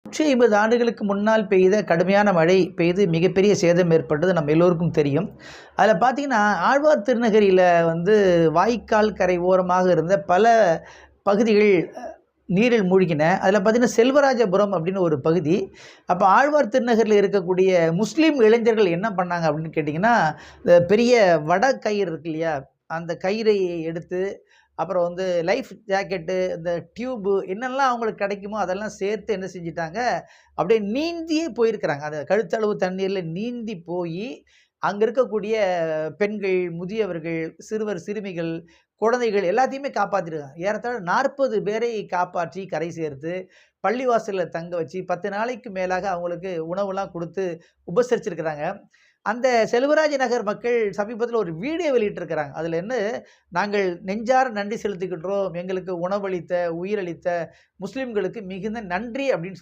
150 ஆண்டுகளுக்கு முன்னால் பெய்த கடுமையான மழை பெய்து மிகப்பெரிய சேதம் ஏற்பட்டது நம்ம எல்லோருக்கும் தெரியும். அதில பார்த்தீங்கன்னா, ஆழ்வார் திருநகரியில வந்து வாய்க்கால் கரை ஓரமாக இருந்த பல பகுதிகள் நீரில் மூழ்கின. அதில பார்த்தீங்கன்னா, செல்வராஜபுரம் அப்படின்னு ஒரு பகுதி. அப்ப ஆழ்வார் திருநகரில இருக்கக்கூடிய முஸ்லீம் இளைஞர்கள் என்ன பண்ணாங்க அப்படின்னு கேட்டீங்கன்னா, இந்த பெரிய வட கயிறு இருக்கு இல்லையா? அந்த கயிறை எடுத்து அப்புறம் வந்து லைஃப் ஜாக்கெட்டு, இந்த டியூபு என்னெல்லாம் அவங்களுக்கு கிடைக்குமோ அதெல்லாம் சேர்த்து என்ன செஞ்சுட்டாங்க, அப்படியே நீந்தியே போயிருக்கிறாங்க. அந்த கழுத்தளவு தண்ணீர்ல நீந்தி போயி, அங்க இருக்கக்கூடிய பெண்கள், முதியவர்கள், சிறுவர், சிறுமிகள், குழந்தைகள் எல்லாத்தையுமே காப்பாத்திருக்காங்க. ஏறத்தாழ 40 பேரை காப்பாற்றி கரை சேர்த்து, பள்ளிவாசல்ல தங்க வச்சு 10 நாளைக்கு மேலாக அவங்களுக்கு உணவுலாம் குடுத்து உபசரிச்சிருக்கிறாங்க. அந்த செல்வராஜ் நகர் மக்கள் சமீபத்தில ஒரு வீடியோ வெளியிட்டிருக்கிறாங்க. அதில என்ன, "நாங்கள் நெஞ்சார நன்றி செலுத்துகின்றோம். எங்களுக்கு உணவளித்த, உயிரளித்த முஸ்லிம்களுக்கு மிகுந்த நன்றி" அப்படின்னு